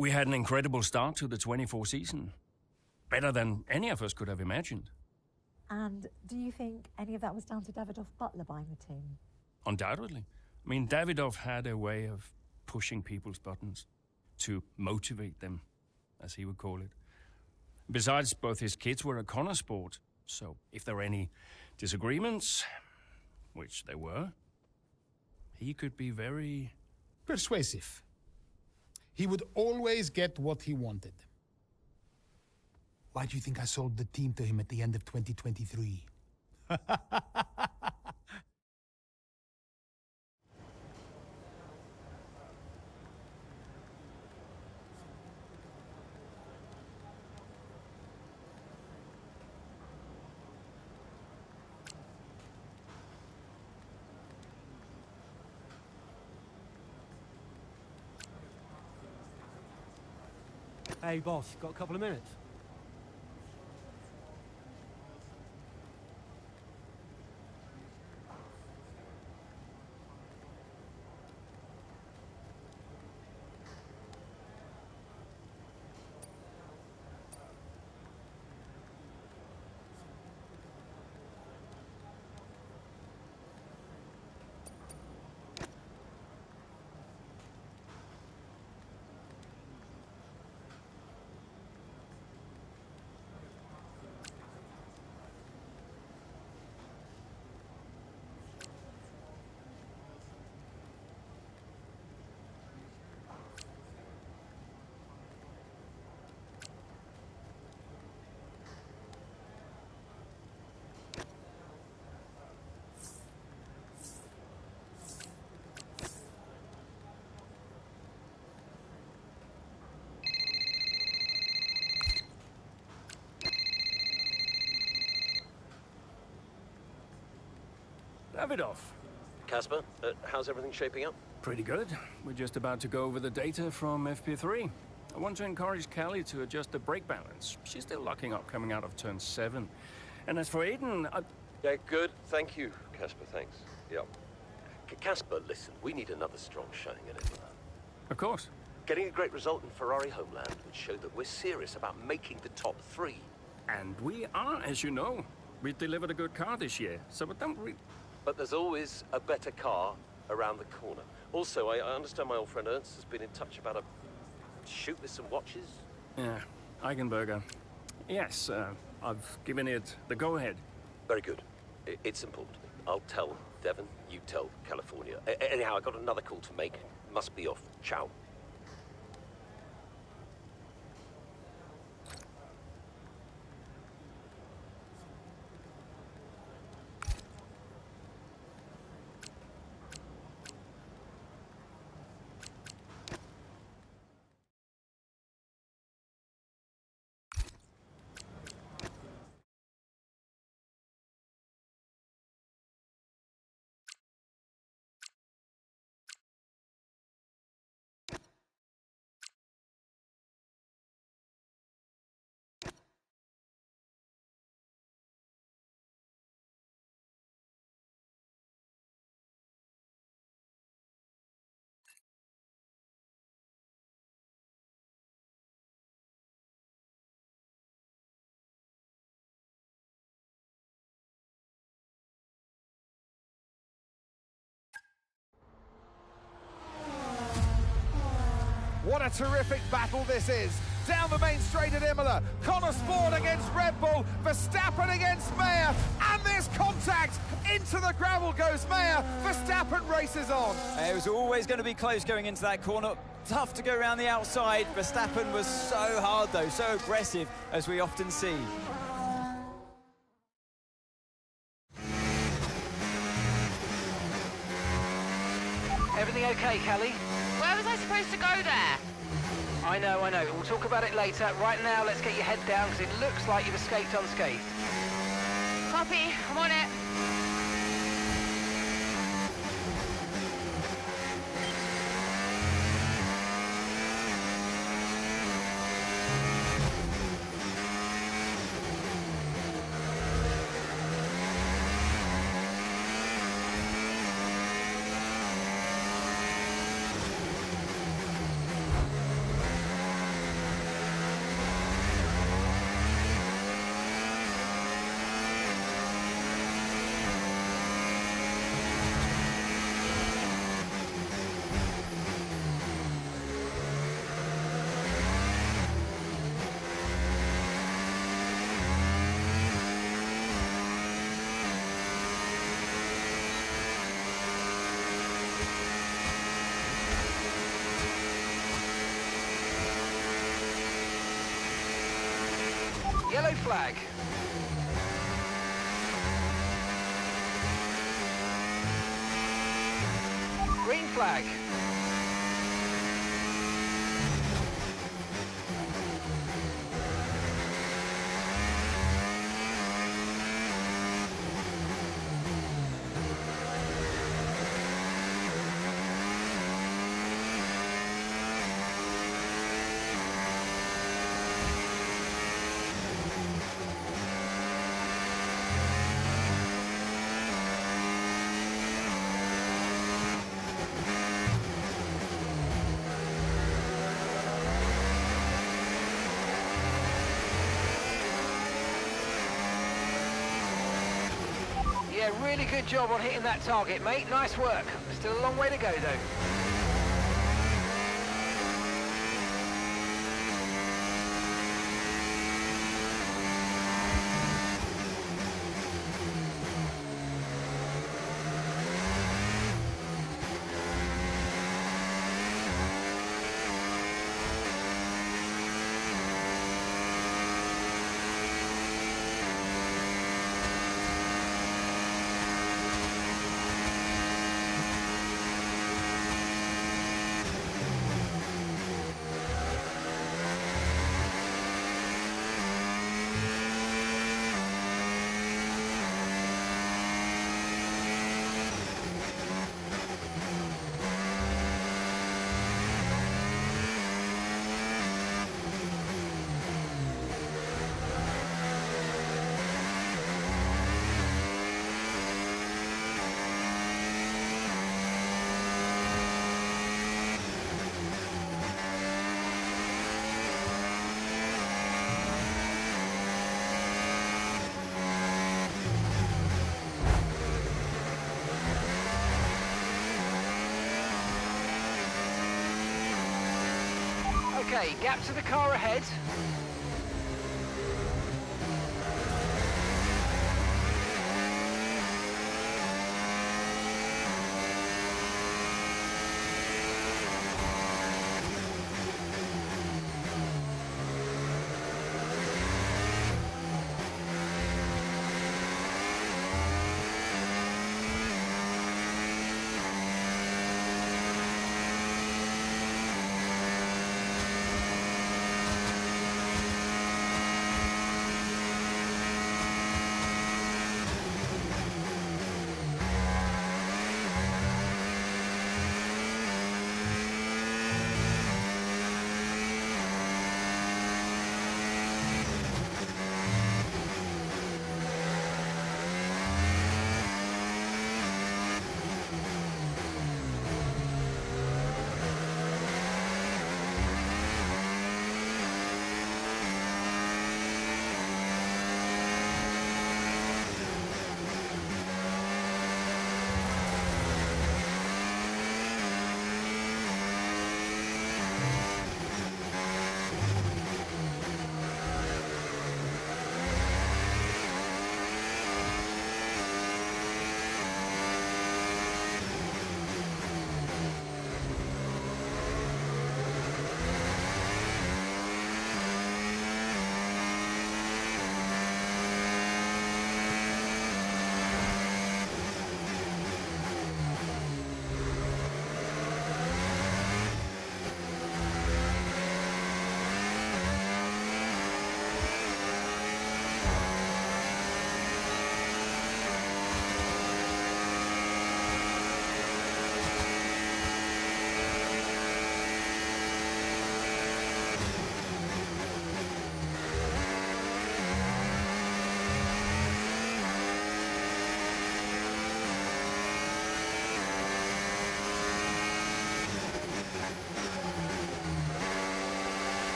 We had an incredible start to the 24 season. Better than any of us could have imagined. And do you think any of that was down to Davidoff Butler buying the team? Undoubtedly. I mean, Davidoff had a way of pushing people's buttons to motivate them, as he would call it. Besides, both his kids were a Connor sport, so if there were any disagreements, which there were, he could be very... persuasive. He would always get what he wanted. Why do you think I sold the team to him at the end of 2023? Hey, boss, got a couple of minutes? Davidoff. Casper, how's everything shaping up? Pretty good. We're just about to go over the data from FP3. I want to encourage Callie to adjust the brake balance. She's still locking up coming out of turn 7. And as for Aiden, Yeah, good. Thank you, Casper. Thanks. Yep. Casper, listen, we need another strong showing at Imola. Of course. Getting a great result in Ferrari Homeland would show that we're serious about making the top 3. And we are, as you know. We delivered a good car this year, so But there's always a better car around the corner. Also, I understand my old friend Ernst has been in touch about a shoot with some watches. Yeah, Eigenberger. Yes, I've given it the go-ahead. Very good. It's important. I'll tell Devon, you tell California. Anyhow, I got another call to make. Must be off. Ciao. What a terrific battle this is. Down the main straight at Imola. Connor Sport against Red Bull. Verstappen against Mayer. And there's contact. Into the gravel goes Mayer. Verstappen races on. It was always going to be close going into that corner. Tough to go around the outside. Verstappen was so hard though, so aggressive, as we often see. Everything okay, Callie? Where was I supposed to go there? I know. We'll talk about it later. Right now, let's get your head down, because it looks like you've escaped unscathed. Copy, I'm on it. Yellow flag. Green flag. Yeah, really good job on hitting that target, mate. Nice work. Still a long way to go, though. Okay, gap to the car ahead.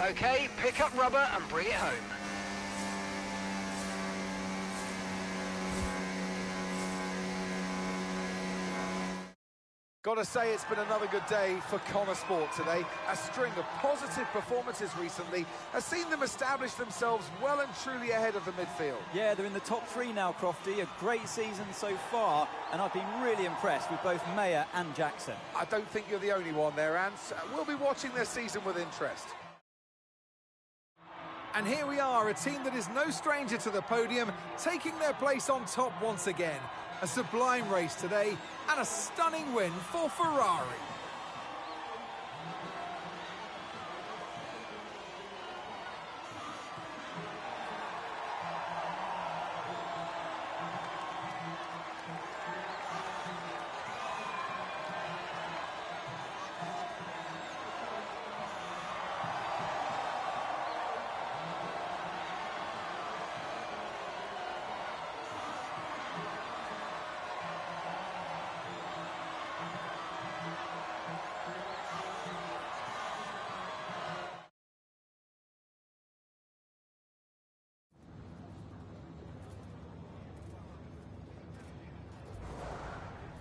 Okay, pick up rubber and bring it home. Got to say, it's been another good day for Connor Sport today. A string of positive performances recently has seen them establish themselves well and truly ahead of the midfield. Yeah, they're in the top 3 now, Crofty. A great season so far, and I've been really impressed with both Mayer and Jackson. I don't think you're the only one there, Ants. We'll be watching their season with interest. And here we are, a team that is no stranger to the podium, taking their place on top once again. A sublime race today, and a stunning win for Ferrari.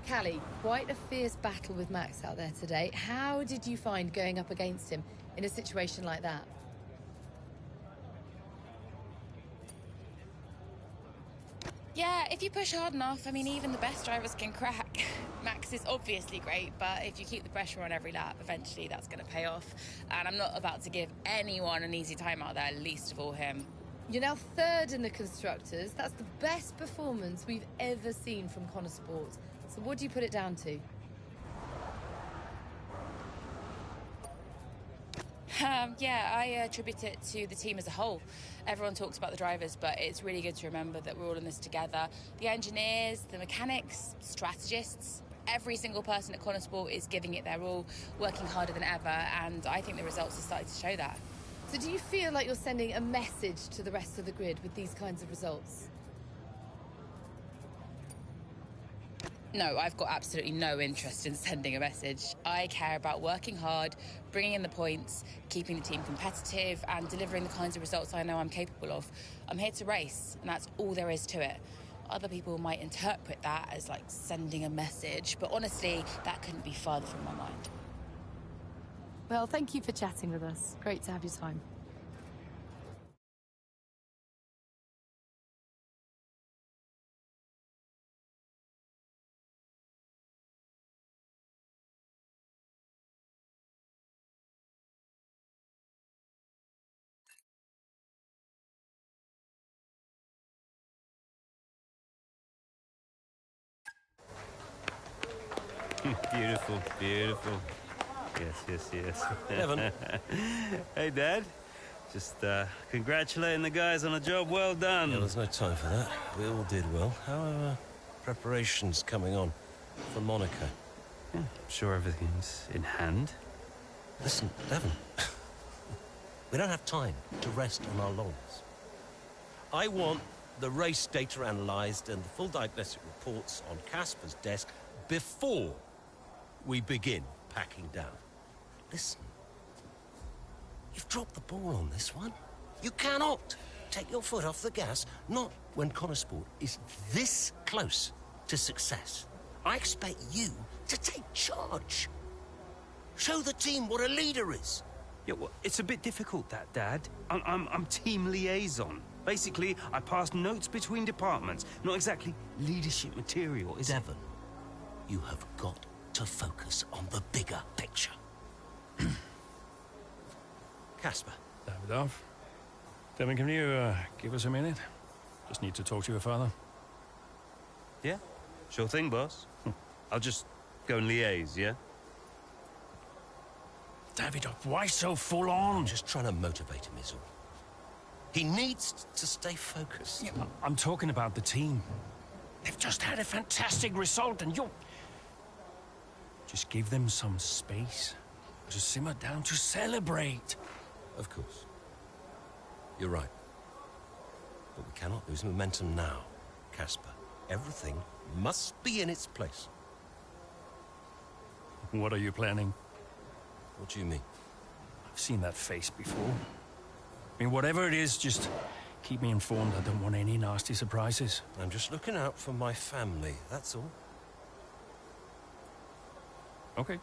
Callie, quite a fierce battle with Max out there today. How did you find going up against him in a situation like that? Yeah, if you push hard enough, I mean, even the best drivers can crack. Max is obviously great, but if you keep the pressure on every lap, eventually that's going to pay off. And I'm not about to give anyone an easy time out there, least of all him. You're now 3rd in the Constructors. That's the best performance we've ever seen from Connor Sport. So what do you put it down to? Yeah, I attribute it to the team as a whole. Everyone talks about the drivers, but it's really good to remember that we're all in this together. The engineers, the mechanics, strategists, every single person at Connor Sport is giving it their all, working harder than ever, and I think the results are starting to show that. So do you feel like you're sending a message to the rest of the grid with these kinds of results? No, I've got absolutely no interest in sending a message. I care about working hard, bringing in the points, keeping the team competitive, and delivering the kinds of results I know I'm capable of. I'm here to race, and that's all there is to it. Other people might interpret that as like sending a message, but honestly, that couldn't be further from my mind. Well, thank you for chatting with us. Great to have your time. Beautiful, beautiful. Yes. Evan. Hey, Dad. Just congratulating the guys on a job well done. Yeah, there's no time for that. We all did well. How are preparations coming on for Monaco? Yeah, I'm sure everything's in hand. Listen, Evan. We don't have time to rest on our laurels. I want the race data analysed and the full diagnostic reports on Casper's desk before we begin packing down. Listen, you've dropped the ball on this one. You cannot take your foot off the gas, not when Connor Sport is this close to success. I expect you to take charge. Show the team what a leader is. Yeah, well, it's a bit difficult, that, Dad. I'm team liaison. Basically, I pass notes between departments. Not exactly leadership material, is it? Devon, you have got to focus on the bigger picture. Casper. Davidoff. Devon, can you give us a minute? Just need to talk to your father. Yeah, sure thing, boss. I'll just go and liaise, yeah? Davidoff, why so full on? I'm just trying to motivate him, is all. He needs to stay focused. Yeah, I'm talking about the team. They've just had a fantastic result, and you're... Just give them some space to simmer down, to celebrate. Of course. You're right. But we cannot lose momentum now, Casper. Everything must be in its place. What are you planning? What do you mean? I've seen that face before. I mean, whatever it is, just keep me informed. I don't want any nasty surprises. I'm just looking out for my family, that's all. Okay.